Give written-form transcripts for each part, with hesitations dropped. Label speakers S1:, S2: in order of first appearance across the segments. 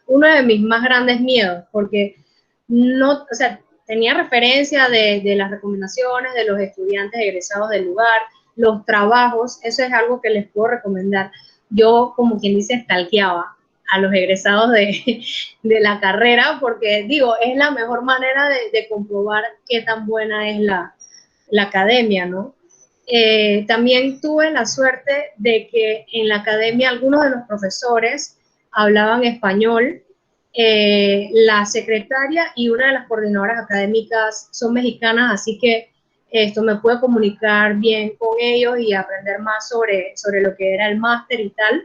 S1: uno de mis más grandes miedos, porque no, o sea, tenía referencia de las recomendaciones de los estudiantes egresados del lugar, los trabajos, eso es algo que les puedo recomendar. Yo, como quien dice, stalkeaba a los egresados de la carrera, porque digo, es la mejor manera de comprobar qué tan buena es la academia, ¿no? También tuve la suerte de que en la academia algunos de los profesores hablaban español, la secretaria y una de las coordinadoras académicas son mexicanas, así que esto me pude comunicar bien con ellos y aprender más sobre lo que era el máster y tal.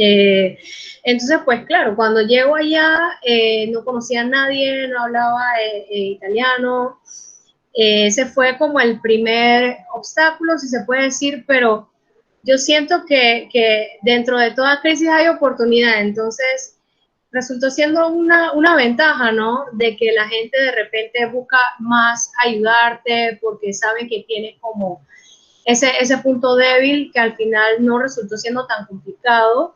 S1: Entonces, pues claro, cuando llego allá no conocía a nadie, no hablaba italiano. Ese fue como el primer obstáculo, si se puede decir, pero yo siento que dentro de toda crisis hay oportunidad, entonces resultó siendo una ventaja, ¿no? De que la gente de repente busca más ayudarte porque saben que tienes como ese punto débil que al final no resultó siendo tan complicado.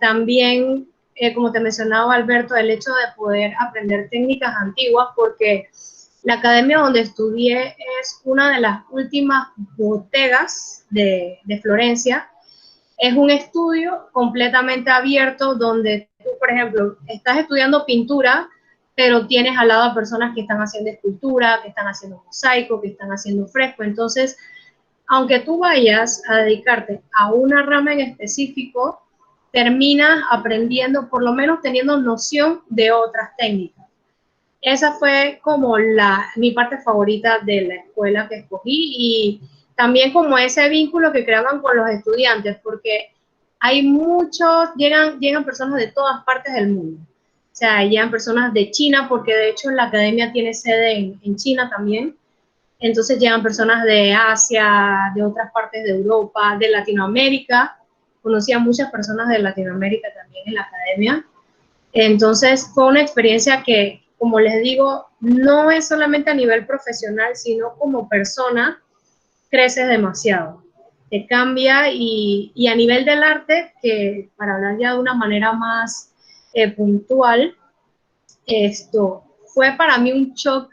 S1: También, como te mencionaba Alberto, el hecho de poder aprender técnicas antiguas, porque la academia donde estudié es una de las últimas bodegas de Florencia. Es un estudio completamente abierto donde tú, por ejemplo, estás estudiando pintura, pero tienes al lado a personas que están haciendo escultura, que están haciendo mosaico, que están haciendo fresco. Entonces, aunque tú vayas a dedicarte a una rama en específico, terminas aprendiendo, por lo menos teniendo noción de otras técnicas. Esa fue como mi parte favorita de la escuela que escogí y también como ese vínculo que creaban con los estudiantes, porque hay muchos, llegan personas de todas partes del mundo. O sea, llegan personas de China, porque de hecho la academia tiene sede en China también. Entonces llegan personas de Asia, de otras partes de Europa, de Latinoamérica. Conocí a muchas personas de Latinoamérica también en la academia. Entonces fue una experiencia que, como les digo, no es solamente a nivel profesional, sino como persona, creces demasiado. Te cambia y a nivel del arte, que para hablar ya de una manera más puntual, esto fue para mí un shock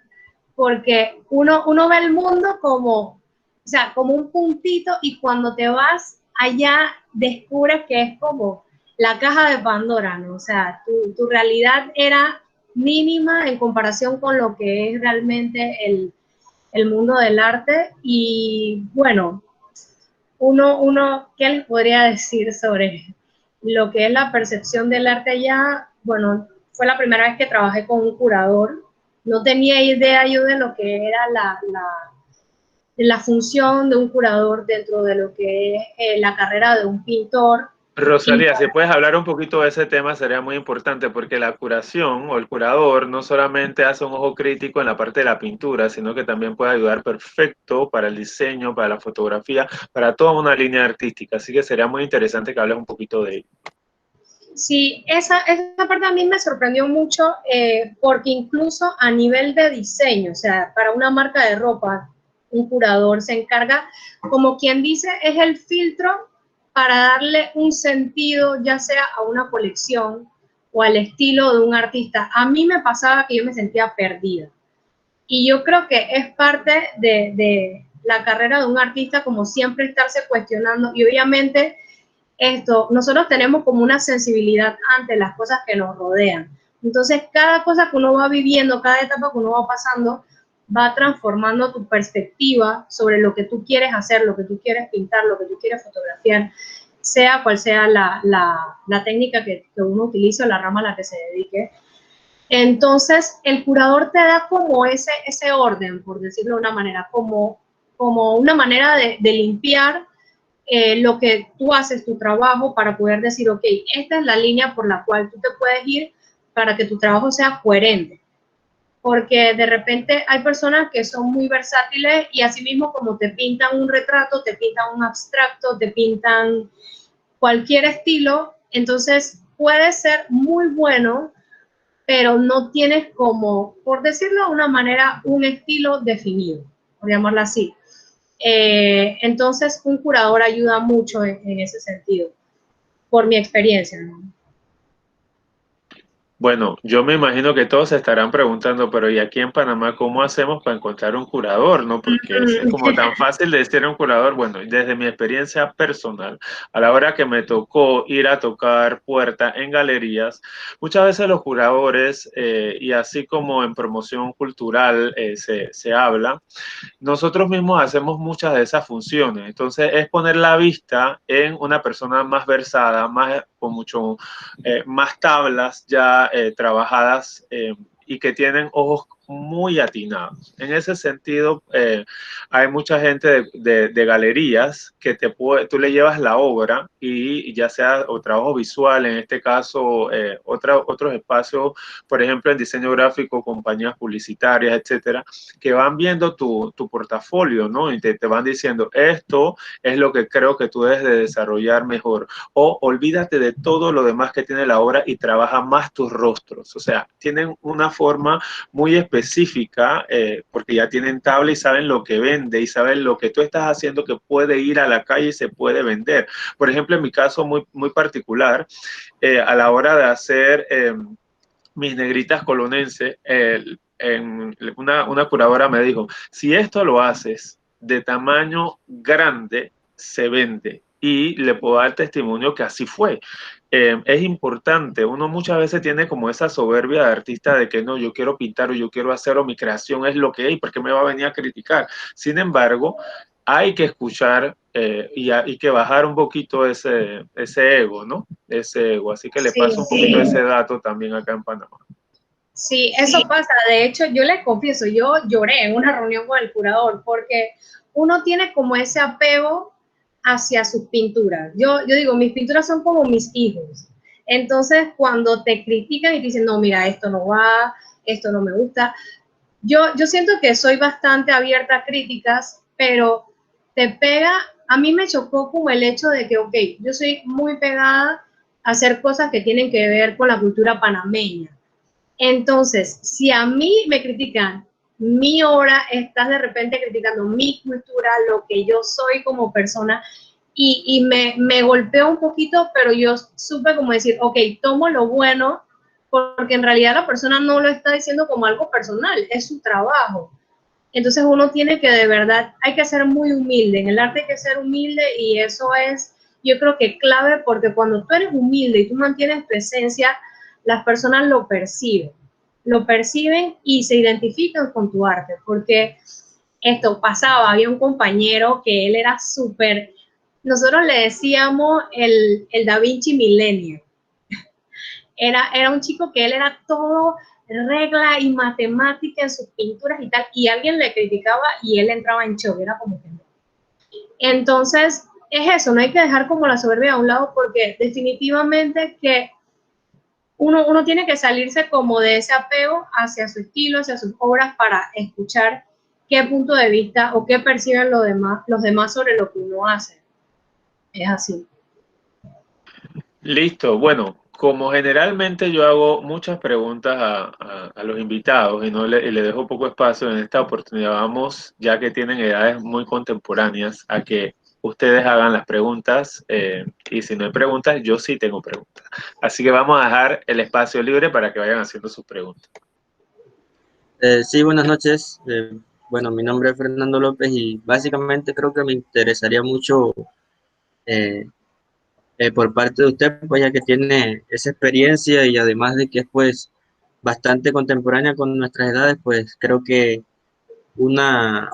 S1: porque uno ve el mundo como, o sea, como un puntito y cuando te vas allá descubres que es como la caja de Pandora, ¿no? O sea, tu realidad era mínima en comparación con lo que es realmente el mundo del arte y bueno, ¿qué les podría decir sobre lo que es la percepción del arte allá? Bueno, fue la primera vez que trabajé con un curador. No tenía idea yo de lo que era la función de un curador dentro de lo que es la carrera de un pintor. Y
S2: Rosalía, si puedes hablar un poquito de ese tema sería muy importante porque la curación o el curador no solamente hace un ojo crítico en la parte de la pintura, sino que también puede ayudar perfecto para el diseño, para la fotografía, para toda una línea artística. Así que sería muy interesante que hables un poquito de ello.
S1: sí, esa parte a mí me sorprendió mucho porque incluso a nivel de diseño, o sea, para una marca de ropa, un curador se encarga, como quien dice, es el filtro para darle un sentido, ya sea a una colección o al estilo de un artista. A mí me pasaba que yo me sentía perdida. Y yo creo que es parte de la carrera de un artista, como siempre estarse cuestionando y obviamente nosotros tenemos como una sensibilidad ante las cosas que nos rodean. Entonces, cada cosa que uno va viviendo, cada etapa que uno va pasando, va transformando tu perspectiva sobre lo que tú quieres hacer, lo que tú quieres pintar, lo que tú quieres fotografiar, sea cual sea la técnica que uno utilice o la rama a la que se dedique. Entonces, el curador te da como ese orden, por decirlo de una manera, como una manera de limpiar lo que tú haces, tu trabajo, para poder decir, ok, esta es la línea por la cual tú te puedes ir para que tu trabajo sea coherente. Porque de repente hay personas que son muy versátiles y así mismo como te pintan un retrato, te pintan un abstracto, te pintan cualquier estilo, entonces puede ser muy bueno, pero no tienes como, por decirlo de una manera, un estilo definido, por llamarlo así. Entonces, un curador ayuda mucho en ese sentido, por mi experiencia, ¿no?
S2: Bueno, yo me imagino que todos se estarán preguntando, pero ¿y aquí en Panamá cómo hacemos para encontrar un curador, no? Porque es como tan fácil de decir un curador. Bueno, desde mi experiencia personal, a la hora que me tocó ir a tocar puerta en galerías, muchas veces los curadores, y así como en promoción cultural se habla, nosotros mismos hacemos muchas de esas funciones. Entonces, es poner la vista en una persona más versada, más, con mucho más tablas ya trabajadas y que tienen ojos muy atinados. En ese sentido, hay mucha gente de galerías que tú le llevas la obra y ya sea o trabajo visual, en este caso, otros espacios, por ejemplo, en diseño gráfico, compañías publicitarias, etcétera, que van viendo tu portafolio, ¿no? Y te van diciendo, esto es lo que creo que tú debes de desarrollar mejor. O olvídate de todo lo demás que tiene la obra y trabaja más tus rostros. O sea, tienen una forma muy específica porque ya tienen tabla y saben lo que vende y saben lo que tú estás haciendo que puede ir a la calle y se puede vender. Por ejemplo, en mi caso muy particular, a la hora de hacer mis negritas colonenses, una curadora me dijo, si esto lo haces de tamaño grande, se vende. Y le puedo dar testimonio que así fue. Es importante, uno muchas veces tiene como esa soberbia de artista de que no, yo quiero pintar o yo quiero hacer o mi creación es lo que hay, ¿por qué me va a venir a criticar? Sin embargo, hay que escuchar y que bajar un poquito ese ego, ¿no? Ese ego. Así que le
S1: Sí,
S2: paso un poquito ese dato también acá en Panamá.
S1: sí, eso pasa. De hecho, yo les confieso, yo lloré en una reunión con el curador porque uno tiene como ese apego hacia sus pinturas. Yo digo, mis pinturas son como mis hijos. Entonces, cuando te critican y te dicen, no, mira, esto no va, esto no me gusta, yo siento que soy bastante abierta a críticas, pero te pega, a mí me chocó como el hecho de que, ok, yo soy muy pegada a hacer cosas que tienen que ver con la cultura panameña. Entonces, si a mí me critican mi obra, estás de repente criticando mi cultura, lo que yo soy como persona, y me golpeó un poquito, pero yo supe como decir, ok, tomo lo bueno, porque en realidad la persona no lo está diciendo como algo personal, es su trabajo. Entonces uno tiene que de verdad, hay que ser muy humilde, en el arte hay que ser humilde y eso es, yo creo que clave porque cuando tú eres humilde y tú mantienes presencia, las personas lo perciben y se identifican con tu arte, porque esto pasaba, había un compañero que él era súper, nosotros le decíamos el Da Vinci Millennial, era un chico que él era todo regla y matemática en sus pinturas y tal, y alguien le criticaba y él entraba en shock, era como que no. Entonces, es eso, no hay que dejar como la soberbia a un lado porque definitivamente que uno tiene que salirse como de ese apego hacia su estilo, hacia sus obras para escuchar qué punto de vista o qué perciben los demás sobre lo que uno hace. Es así.
S2: Listo. Bueno, como generalmente yo hago muchas preguntas a los invitados y y le dejo poco espacio en esta oportunidad, vamos, ya que tienen edades muy contemporáneas, a que ustedes hagan las preguntas y si no hay preguntas, yo sí tengo preguntas. Así que vamos a dejar el espacio libre para que vayan haciendo sus preguntas.
S3: Sí, buenas noches. Bueno, mi nombre es Fernando López y básicamente creo que me interesaría mucho eh, por parte de usted, pues ya que tiene esa experiencia y además de que es pues bastante contemporánea con nuestras edades, pues creo que una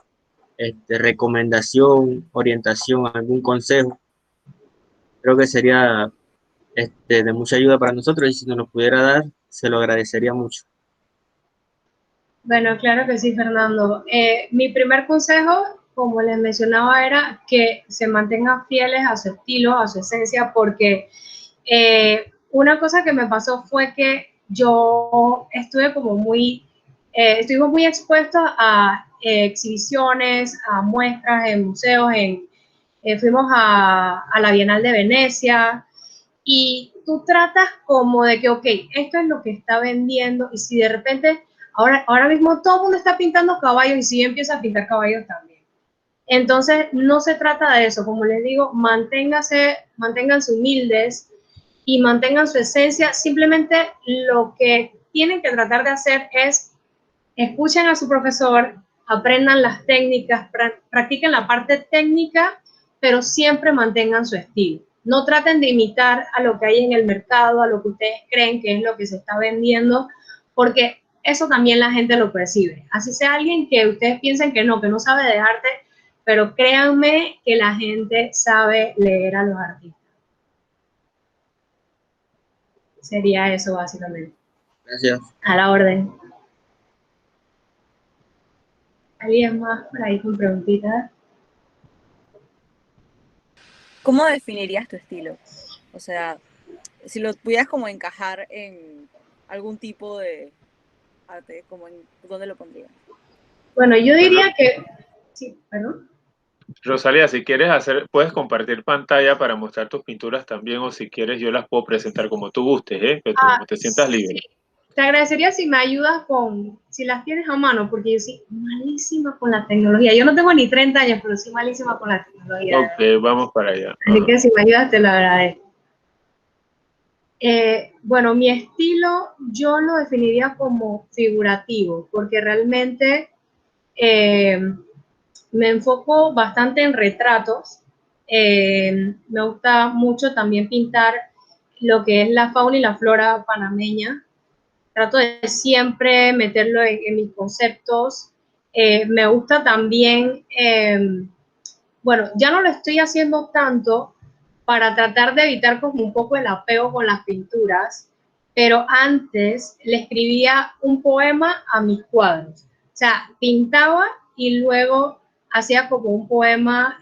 S3: recomendación, orientación, algún consejo, creo que sería de mucha ayuda para nosotros y si nos lo pudiera dar, se lo agradecería mucho.
S1: Bueno, claro que sí, Fernando. Mi primer consejo, como les mencionaba, era que se mantengan fieles a su estilo, a su esencia, porque una cosa que me pasó fue que yo estuve como estuvimos muy expuestos a exhibiciones, a muestras en museos, fuimos a la Bienal de Venecia y tú tratas como de que, ok, esto es lo que está vendiendo y si de repente ahora mismo todo el mundo está pintando caballos y si yo empiezo a pintar caballos también. Entonces, no se trata de eso, como les digo, manténganse humildes y mantengan su esencia. Simplemente lo que tienen que tratar de hacer es escuchen a su profesor, aprendan las técnicas, practiquen la parte técnica, pero siempre mantengan su estilo. No traten de imitar a lo que hay en el mercado, a lo que ustedes creen que es lo que se está vendiendo, porque eso también la gente lo percibe. Así sea alguien que ustedes piensen que no sabe de arte, pero créanme que la gente sabe leer a los artistas. Sería eso básicamente.
S3: Gracias.
S1: A la orden. ¿Alguien más por ahí con preguntitas?
S4: ¿Cómo definirías tu estilo? O sea, si lo pudieras como encajar en algún tipo de arte, como en ¿dónde lo pondrías?
S1: Bueno, yo diría que... Sí, perdón.
S2: Rosalía, si quieres hacer, puedes compartir pantalla para mostrar tus pinturas también, o si quieres yo las puedo presentar como tú gustes, que tú como te sientas libre.
S1: Sí. Te agradecería si me ayudas con, si las tienes a mano, porque yo soy malísima con la tecnología. Yo no tengo ni 30 años, pero soy malísima con la tecnología.
S2: Ok, vamos para allá.
S1: Así que si me ayudas, te lo agradezco. Bueno, mi estilo yo lo definiría como figurativo, porque realmente me enfoco bastante en retratos. Me gusta mucho también pintar lo que es la fauna y la flora panameña. Trato de siempre meterlo en mis conceptos. Me gusta también, bueno, ya no lo estoy haciendo tanto para tratar de evitar como un poco el apego con las pinturas, pero antes le escribía un poema a mis cuadros. O sea, pintaba y luego hacía como un poema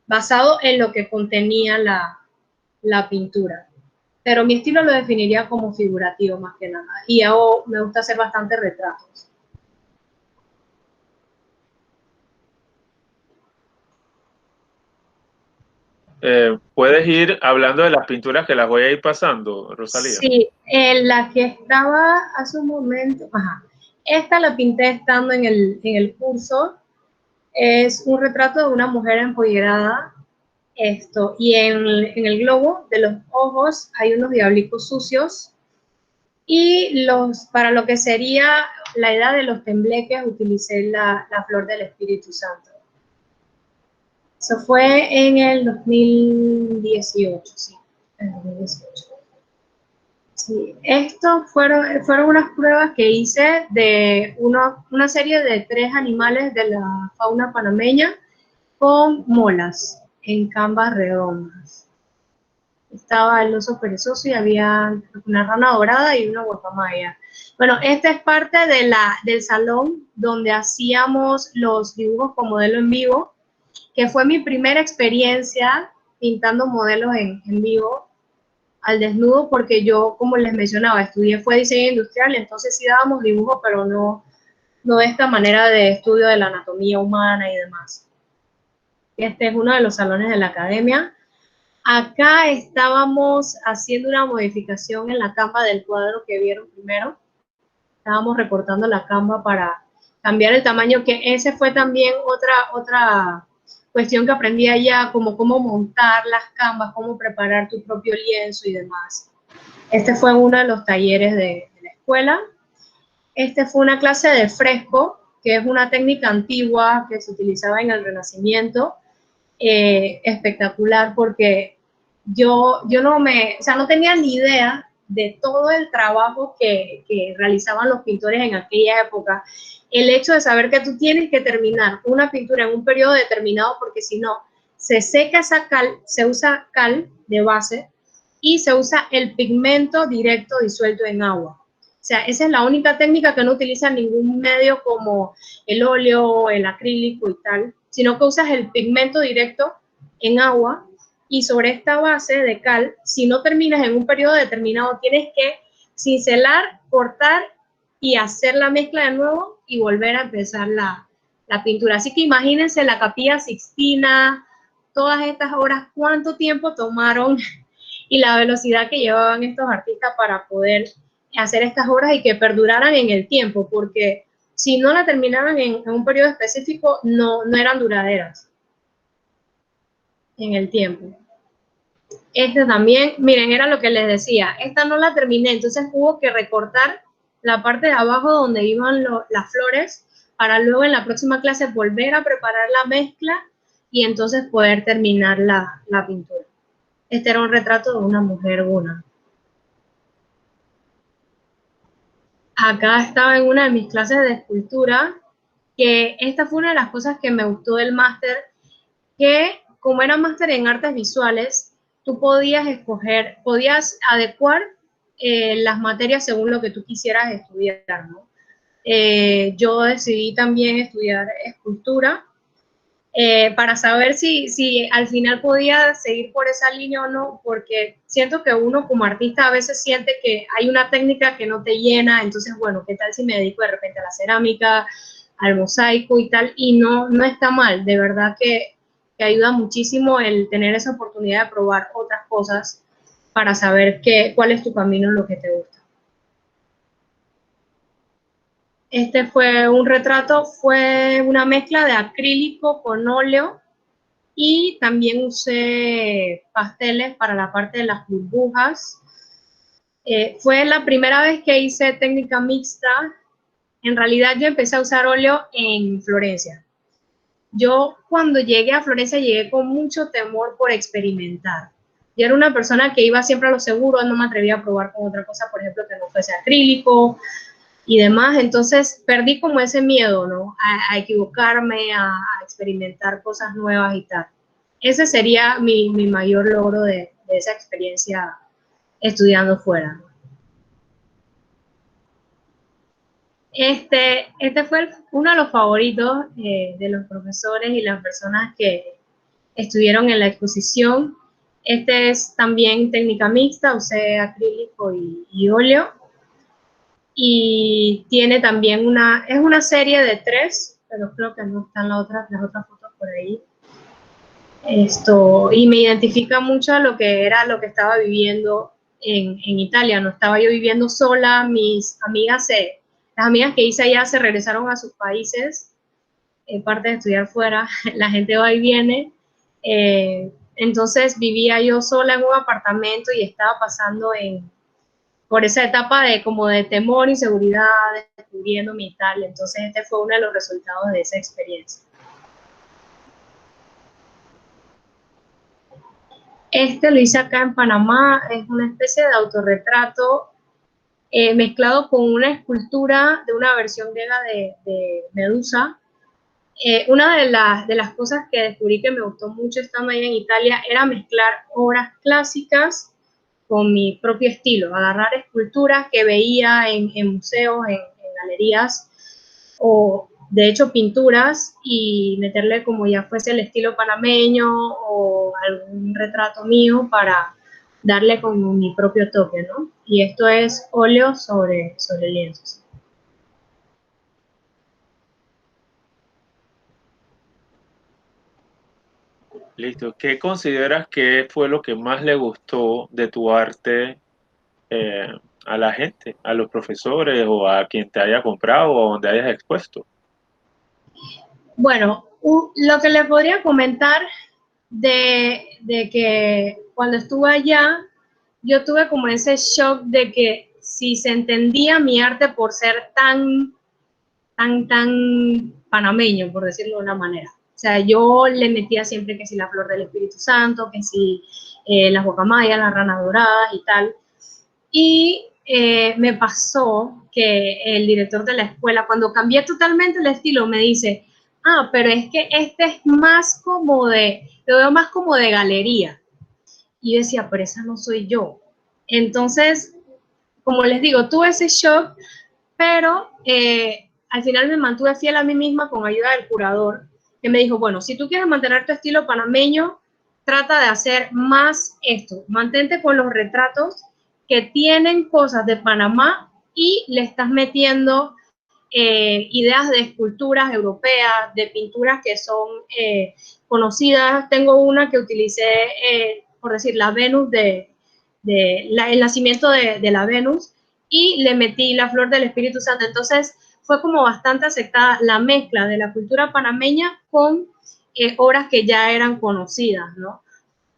S1: basado en lo que contenía la pintura. Pero mi estilo lo definiría como figurativo más que nada. Y me gusta hacer bastante retratos.
S2: ¿Puedes ir hablando de las pinturas que las voy a ir pasando, Rosalía?
S1: Sí, la que estaba hace un momento, ajá. Esta la pinté estando en el curso. Es un retrato de una mujer empoderada. Y en el globo de los ojos hay unos diablicos sucios. Y para lo que sería la edad de los tembleques, utilicé la flor del Espíritu Santo. Eso fue en el 2018, sí, en el 2018. Sí, estos fueron unas pruebas que hice de una serie de 3 animales de la fauna panameña con molas en canvas redondas. Estaba el oso perezoso y había una rana dorada y una guacamaya. Bueno, esta es parte del salón donde hacíamos los dibujos con modelo en vivo, que fue mi primera experiencia pintando modelos en vivo al desnudo, porque yo, como les mencionaba, fue diseño industrial, entonces sí dábamos dibujos, pero no de esta manera de estudio de la anatomía humana y demás. Este es uno de los salones de la academia. Acá estábamos haciendo una modificación en la capa del cuadro que vieron primero. Estábamos recortando la capa para cambiar el tamaño, que ese fue también otra cuestión que aprendí allá, como cómo montar las canvas, cómo preparar tu propio lienzo y demás. Este fue uno de los talleres de la escuela. Este fue una clase de fresco, que es una técnica antigua que se utilizaba en el Renacimiento. Espectacular, porque yo no tenía ni idea de todo el trabajo que realizaban los pintores en aquella época. El hecho de saber que tú tienes que terminar una pintura en un periodo determinado, porque si no, se seca esa cal, se usa cal de base y se usa el pigmento directo disuelto en agua. O sea, esa es la única técnica que no utiliza ningún medio como el óleo, el acrílico y tal, sino que usas el pigmento directo en agua, y sobre esta base de cal, si no terminas en un periodo determinado, tienes que cincelar, cortar y hacer la mezcla de nuevo y volver a empezar la pintura. Así que imagínense la Capilla Sixtina, todas estas obras, cuánto tiempo tomaron y la velocidad que llevaban estos artistas para poder hacer estas obras y que perduraran en el tiempo, porque si no la terminaban en un periodo específico, no eran duraderas en el tiempo. Este también, miren, era lo que les decía, esta no la terminé, entonces hubo que recortar la parte de abajo donde iban las flores para luego en la próxima clase volver a preparar la mezcla y entonces poder terminar la pintura. Este era un retrato de una mujer guna. Acá estaba en una de mis clases de escultura, que esta fue una de las cosas que me gustó del máster, que como era máster en artes visuales, tú podías escoger, podías adecuar las materias según lo que tú quisieras estudiar, ¿no? Yo decidí también estudiar escultura para saber si al final podía seguir por esa línea o no, porque siento que uno como artista a veces siente que hay una técnica que no te llena, entonces, bueno, ¿qué tal si me dedico de repente a la cerámica, al mosaico y tal? Y no está mal, de verdad que ayuda muchísimo el tener esa oportunidad de probar otras cosas para saber cuál es tu camino en lo que te gusta. Este fue un retrato, fue una mezcla de acrílico con óleo y también usé pasteles para la parte de las burbujas. Fue la primera vez que hice técnica mixta. En realidad yo empecé a usar óleo en Florencia. Yo cuando llegué a Florencia llegué con mucho temor por experimentar. Yo era una persona que iba siempre a lo seguro, no me atrevía a probar con otra cosa, por ejemplo, que no fuese acrílico y demás. Entonces perdí como ese miedo, ¿no? A equivocarme, a experimentar cosas nuevas y tal. Ese sería mi mayor logro de esa experiencia estudiando fuera. Este fue uno de los favoritos de los profesores y las personas que estuvieron en la exposición. Este es también técnica mixta, usé acrílico y óleo. Y tiene también es una serie de 3, pero creo que no están las otras fotos por ahí. Y me identifica mucho a lo que estaba viviendo en Italia. No estaba yo viviendo sola, mis amigas, las amigas que hice allá se regresaron a sus países, parte de estudiar fuera, la gente va y viene. Entonces vivía yo sola en un apartamento y estaba pasando por esa etapa como de temor, inseguridad, descubriéndome y tal. Entonces este fue uno de los resultados de esa experiencia. Este lo hice acá en Panamá, es una especie de autorretrato mezclado con una escultura de una versión griega de Medusa. Una de las cosas que descubrí que me gustó mucho estando ahí en Italia era mezclar obras clásicas con mi propio estilo, agarrar esculturas que veía en museos, en galerías, o de hecho pinturas, y meterle como ya fuese el estilo panameño o algún retrato mío para darle como mi propio toque, ¿no? Y esto es óleo sobre lienzos.
S2: Listo. ¿Qué consideras que fue lo que más le gustó de tu arte a la gente, a los profesores o a quien te haya comprado o donde hayas expuesto?
S1: Bueno, lo que les podría comentar de que cuando estuve allá, yo tuve como ese shock de que si se entendía mi arte por ser tan panameño, por decirlo de una manera. O sea, yo le metía siempre que si la flor del Espíritu Santo, que si las guacamayas, las ranas doradas y tal. Y me pasó que el director de la escuela, cuando cambié totalmente el estilo, me dice, pero es que este es más como lo veo más como de galería. Y yo decía, pero esa no soy yo. Entonces, como les digo, tuve ese shock, pero al final me mantuve fiel a mí misma con ayuda del curador, que me dijo, bueno, si tú quieres mantener tu estilo panameño, trata de hacer más esto, mantente con los retratos que tienen cosas de Panamá y le estás metiendo ideas de esculturas europeas, de pinturas que son conocidas. Tengo una que utilicé, por decir, la Venus el nacimiento de la Venus, y le metí la flor del Espíritu Santo. Entonces fue como bastante aceptada la mezcla de la cultura panameña con obras que ya eran conocidas, ¿no?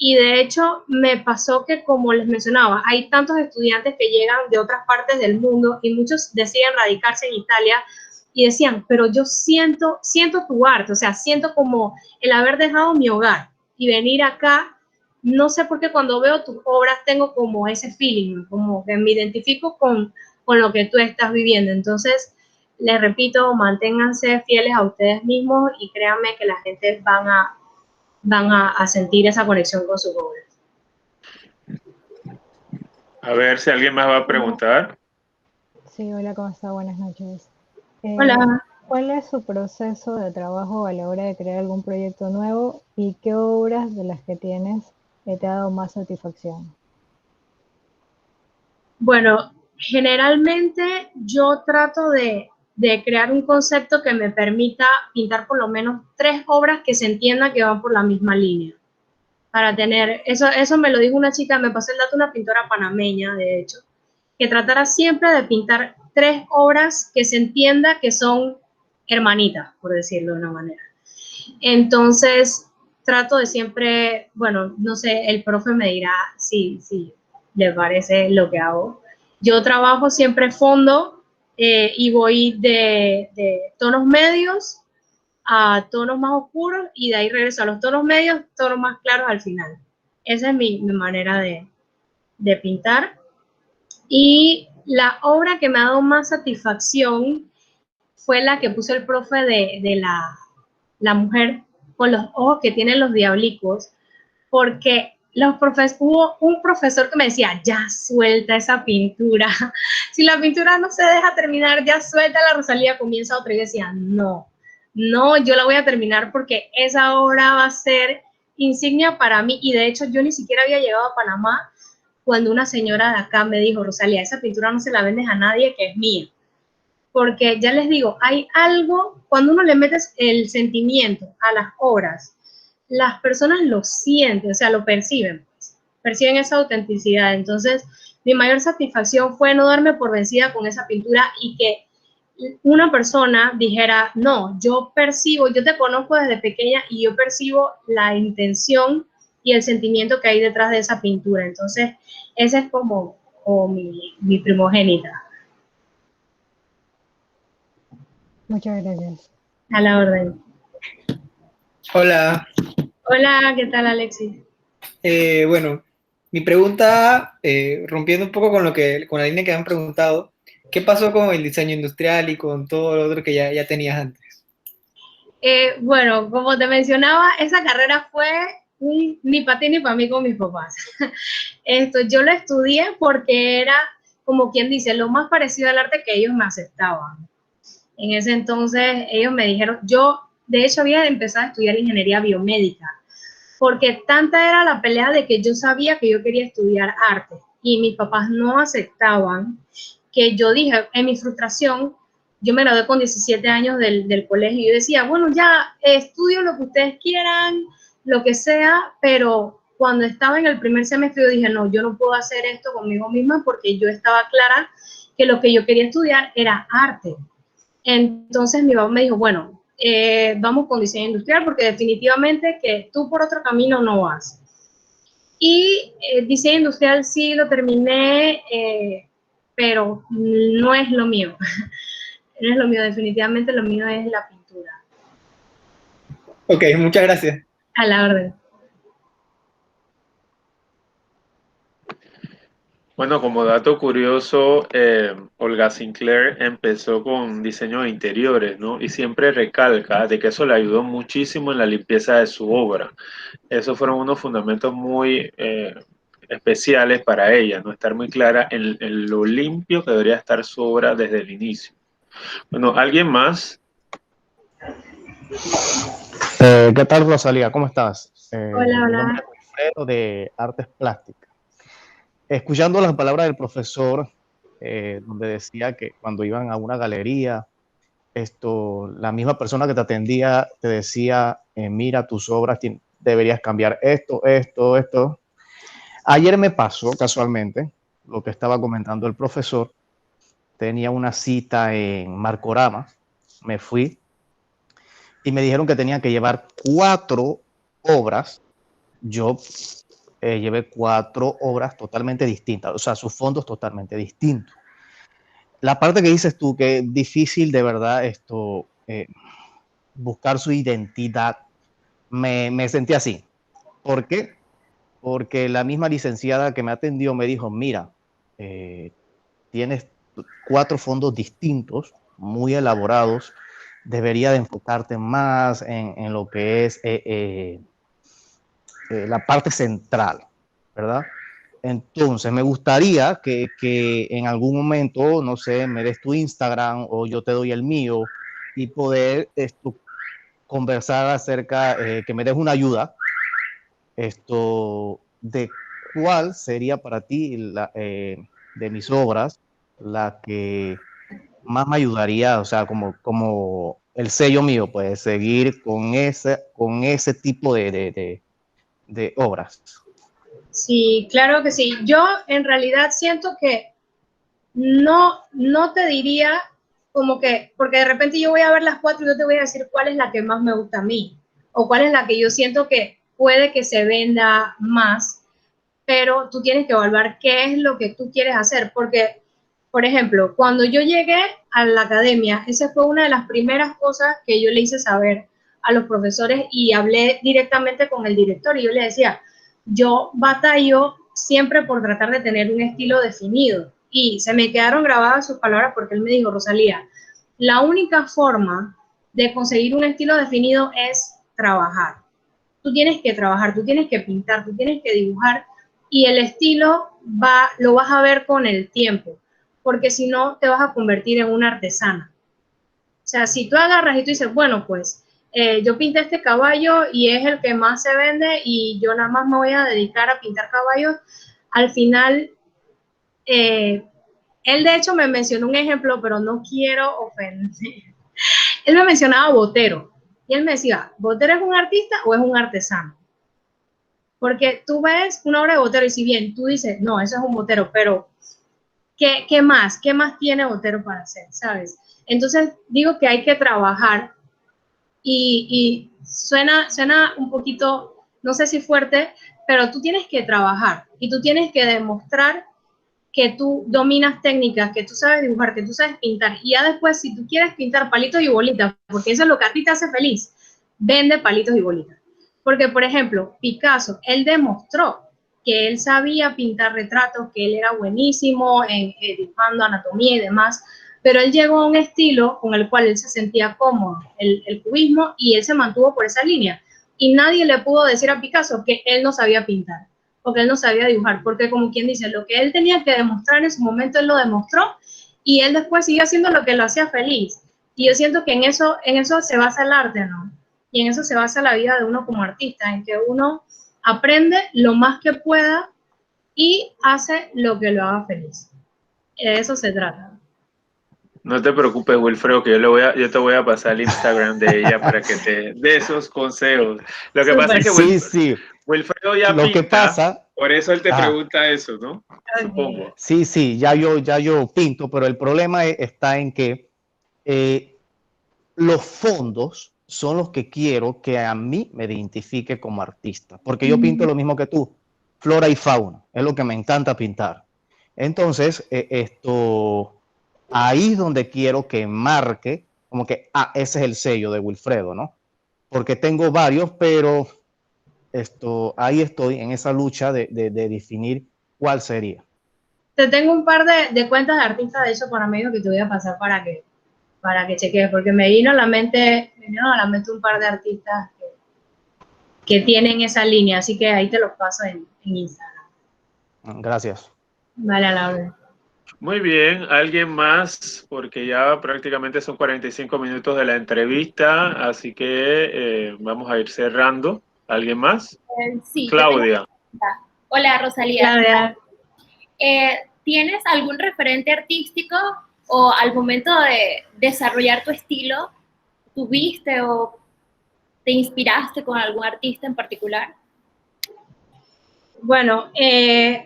S1: Y de hecho me pasó que, como les mencionaba, hay tantos estudiantes que llegan de otras partes del mundo y muchos deciden radicarse en Italia y decían, pero yo siento tu arte, o sea, siento como el haber dejado mi hogar y venir acá. No sé por qué cuando veo tus obras tengo como ese feeling, como que me identifico con lo que tú estás viviendo. Entonces, les repito, manténganse fieles a ustedes mismos y créanme que la gente van a sentir esa conexión con sus obras.
S2: A ver si alguien más va a preguntar.
S5: Sí, hola, ¿cómo está? Buenas noches.
S1: Hola.
S5: ¿Cuál es su proceso de trabajo a la hora de crear algún proyecto nuevo y qué obras de las que tienes te ha dado más satisfacción?
S1: Bueno, generalmente yo trato de crear un concepto que me permita pintar por lo menos 3 obras que se entienda que van por la misma línea. Para tener, eso me lo dijo una chica, me pasó el dato, una pintora panameña, de hecho, que tratara siempre de pintar 3 obras que se entienda que son hermanitas, por decirlo de una manera. Entonces, trato de siempre, bueno, no sé, el profe me dirá si le parece lo que hago. Yo trabajo siempre fondo y voy de tonos medios a tonos más oscuros y de ahí regreso a los tonos medios, tonos más claros al final. Esa es mi manera de pintar. Y la obra que me ha dado más satisfacción fue la que puso el profe de la mujer con los ojos que tienen los diablicos, porque hubo un profesor que me decía, ya suelta esa pintura, si la pintura no se deja terminar, ya suelta la Rosalía, comienza otra. Y yo decía, no, yo la voy a terminar porque esa obra va a ser insignia para mí. Y de hecho yo ni siquiera había llegado a Panamá cuando una señora de acá me dijo, Rosalía, esa pintura no se la vendes a nadie, que es mía. Porque ya les digo, hay algo, cuando uno le metes el sentimiento a las obras, las personas lo sienten, o sea, lo perciben, perciben esa autenticidad. Entonces, mi mayor satisfacción fue no darme por vencida con esa pintura y que una persona dijera, no, yo percibo, yo te conozco desde pequeña y yo percibo la intención y el sentimiento que hay detrás de esa pintura. Entonces, esa es como mi primogénita.
S5: Muchas gracias.
S1: A la orden.
S6: Hola,
S1: Hola, ¿qué tal, Alexis?
S6: bueno, mi pregunta, rompiendo un poco con la línea que han preguntado, ¿qué pasó con el diseño industrial y con todo lo otro que ya tenías antes?
S1: Bueno, como te mencionaba, esa carrera fue ni para ti ni para mí con mis papás. Yo lo estudié porque era, como quien dice, lo más parecido al arte que ellos me aceptaban. En ese entonces ellos me dijeron, yo de hecho había empezado a estudiar ingeniería biomédica, porque tanta era la pelea de que yo sabía que yo quería estudiar arte y mis papás no aceptaban, que yo dije, en mi frustración, yo me gradué con 17 años del colegio y yo decía, bueno, ya estudio lo que ustedes quieran, lo que sea, pero cuando estaba en el primer semestre yo dije, no, yo no puedo hacer esto conmigo misma porque yo estaba clara que lo que yo quería estudiar era arte. Entonces mi papá me dijo, bueno, vamos con diseño industrial porque definitivamente que tú por otro camino no vas. Y diseño industrial sí lo terminé, pero no es lo mío. No es lo mío, definitivamente lo mío es la pintura.
S6: Ok, muchas gracias.
S1: A la orden.
S2: Bueno, como dato curioso, Olga Sinclair empezó con diseño de interiores, ¿no? Y siempre recalca de que eso le ayudó muchísimo en la limpieza de su obra. Esos fueron unos fundamentos muy especiales para ella, ¿no? Estar muy clara en lo limpio que debería estar su obra desde el inicio. Bueno, ¿alguien más?
S7: ¿Qué tal, Rosalía? ¿Cómo estás?
S1: Hola,
S7: Mi nombre
S1: hola.
S7: es Wilfredo de Artes Plásticas. Escuchando las palabras del profesor, donde decía que cuando iban a una galería, la misma persona que te atendía te decía, mira, tus obras deberías cambiar esto. Ayer me pasó casualmente lo que estaba comentando el profesor. Tenía una cita en Marcorama, me fui y me dijeron que tenía que llevar 4 obras. Yo llevé 4 obras totalmente distintas, o sea, sus fondos totalmente distintos. La parte que dices tú, que es difícil de verdad buscar su identidad, me sentí así. ¿Por qué? Porque la misma licenciada que me atendió me dijo, mira, tienes 4 fondos distintos, muy elaborados, debería de enfocarte más en lo que es la parte central, ¿verdad? Entonces, me gustaría que en algún momento, no sé, me des tu Instagram o yo te doy el mío y poder conversar acerca, que me des una ayuda, de cuál sería para ti de mis obras la que más me ayudaría, o sea, como el sello mío, pues seguir con ese tipo de obras.
S1: Sí, claro que sí. Yo en realidad siento que no te diría como que, porque de repente yo voy a ver las 4 y yo te voy a decir cuál es la que más me gusta a mí, o cuál es la que yo siento que puede que se venda más, pero tú tienes que evaluar qué es lo que tú quieres hacer, porque, por ejemplo, cuando yo llegué a la academia, esa fue una de las primeras cosas que yo le hice saber a los profesores y hablé directamente con el director y yo le decía, yo batallo siempre por tratar de tener un estilo definido y se me quedaron grabadas sus palabras porque él me dijo, Rosalía, la única forma de conseguir un estilo definido es trabajar. Tú tienes que trabajar, tú tienes que pintar, tú tienes que dibujar y el estilo lo vas a ver con el tiempo, porque si no te vas a convertir en una artesana. O sea, si tú agarras y tú dices, bueno, pues yo pinté este caballo y es el que más se vende y yo nada más me voy a dedicar a pintar caballos, al final, él de hecho me mencionó un ejemplo, pero no quiero ofender. Él me mencionaba Botero y él me decía, ¿Botero es un artista o es un artesano? Porque tú ves una obra de Botero y si bien tú dices, no, eso es un Botero, pero ¿qué más? ¿Qué más tiene Botero para hacer? ¿Sabes? Entonces digo que hay que trabajar y suena un poquito, no sé si fuerte, pero tú tienes que trabajar y tú tienes que demostrar que tú dominas técnicas, que tú sabes dibujar, que tú sabes pintar. Y ya después, si tú quieres pintar palitos y bolitas, porque eso es lo que a ti te hace feliz, vende palitos y bolitas. Porque, por ejemplo, Picasso, él demostró que él sabía pintar retratos, que él era buenísimo en dibujando anatomía y demás, pero él llegó a un estilo con el cual él se sentía cómodo, el cubismo, y él se mantuvo por esa línea. Y nadie le pudo decir a Picasso que él no sabía pintar, porque él no sabía dibujar, porque como quien dice, lo que él tenía que demostrar en su momento, él lo demostró, y él después siguió haciendo lo que lo hacía feliz. Y yo siento que en eso se basa el arte, ¿no? Y en eso se basa la vida de uno como artista, en que uno aprende lo más que pueda y hace lo que lo haga feliz. De eso se trata.
S2: No te preocupes, Wilfredo, que yo te voy a pasar el Instagram de ella para que te dé esos consejos. Lo que pasa es que
S7: Sí.
S2: Wilfredo ya
S7: Lo
S2: pinta,
S7: que pasa,
S2: por eso él te pregunta eso, ¿no?
S1: Okay.
S2: Supongo.
S7: Sí, ya yo pinto, pero el problema está en que los fondos son los que quiero que a mí me identifique como artista, porque yo pinto lo mismo que tú, flora y fauna, es lo que me encanta pintar. Entonces, ahí es donde quiero que marque, como que, ese es el sello de Wilfredo, ¿no? Porque tengo varios, pero ahí estoy en esa lucha de definir cuál sería.
S1: Te tengo un par de cuentas de artistas, de hecho, por amigos que te voy a pasar para que cheques, porque me vino a la mente un par de artistas que tienen esa línea, así que ahí te los paso en Instagram.
S7: Gracias.
S1: Vale, a la orden.
S2: Muy bien, ¿alguien más? Porque ya prácticamente son 45 minutos de la entrevista, así que vamos a ir cerrando. ¿Alguien más?
S8: Sí.
S2: Claudia.
S8: Hola, Rosalía.
S1: Claudia.
S8: ¿Tienes algún referente artístico o al momento de desarrollar tu estilo, tuviste o te inspiraste con algún artista en particular?
S1: Bueno,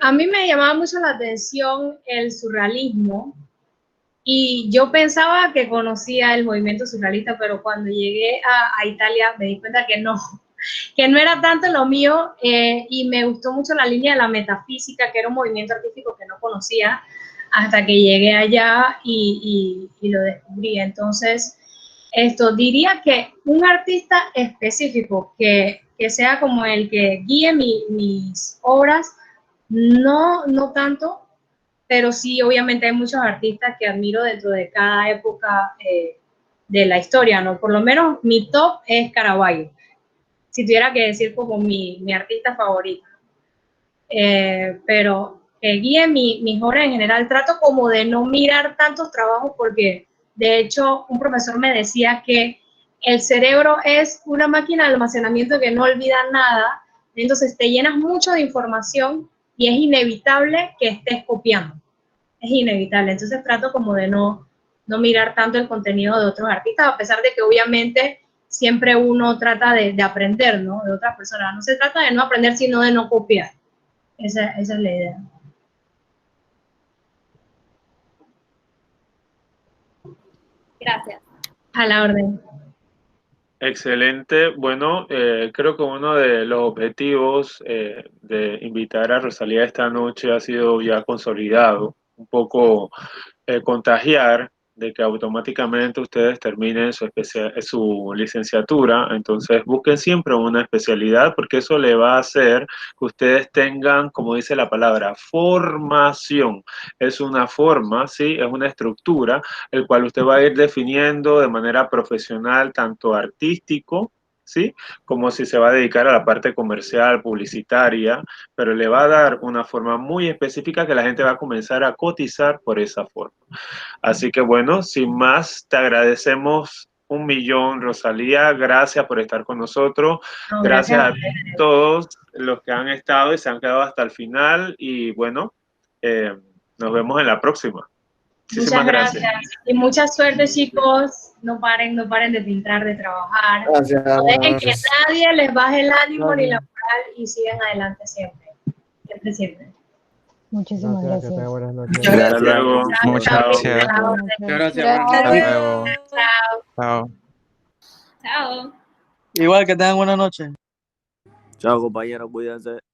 S1: a mí me llamaba mucho la atención el surrealismo y yo pensaba que conocía el movimiento surrealista, pero cuando llegué a Italia me di cuenta que no, que no era tanto lo mío, y me gustó mucho la línea de la metafísica, que era un movimiento artístico que no conocía hasta que llegué allá y lo descubrí. Entonces, diría que un artista específico que sea como el que guíe mis obras, no tanto, pero sí, obviamente hay muchos artistas que admiro dentro de cada época de la historia, ¿no? Por lo menos mi top es Caravaggio, si tuviera que decir como mi artista favorito. Pero que guíe mis obras en general, trato como de no mirar tantos trabajos porque, de hecho, un profesor me decía que el cerebro es una máquina de almacenamiento que no olvida nada, entonces te llenas mucho de información y es inevitable que estés copiando, es inevitable, entonces trato como de no mirar tanto el contenido de otros artistas, a pesar de que obviamente siempre uno trata de aprender, ¿no? De otras personas, no se trata de no aprender, sino de no copiar, esa es la idea.
S8: Gracias.
S1: A la orden.
S2: Excelente. Bueno, creo que uno de los objetivos de invitar a Rosalía esta noche ha sido ya consolidado, un poco contagiar de que automáticamente ustedes terminen su licenciatura. Entonces busquen siempre una especialidad porque eso le va a hacer que ustedes tengan, como dice la palabra, formación. Es una forma, ¿sí? Es una estructura, el cual usted va a ir definiendo de manera profesional, tanto artístico, ¿sí? Como si se va a dedicar a la parte comercial, publicitaria, pero le va a dar una forma muy específica que la gente va a comenzar a cotizar por esa forma. Así que bueno, sin más, te agradecemos 1.000.000, Rosalía. Gracias por estar con nosotros.
S1: No,
S2: gracias a
S1: gracias.
S2: todos los que han estado y se han quedado hasta el final. Y bueno, nos vemos en la próxima.
S1: Muchas gracias. Y mucha suerte, chicos. No paren de pintar, de trabajar.
S6: Gracias.
S1: No dejen que nadie les baje el ánimo ni la
S6: Gracias.
S1: moral y sigan adelante siempre. Siempre, siempre.
S5: Muchísimas
S9: Gracias, que
S5: gracias.
S9: tenga buenas noches.
S6: Muchas gracias.
S2: Hasta luego.
S10: Muchas
S2: Chao.
S10: gracias.
S5: Buenas noches.
S10: Hasta luego.
S1: Chao.
S10: Chao.
S8: Chao.
S3: Igual que tengan buenas noches.
S11: Chao, compañeros, cuídense.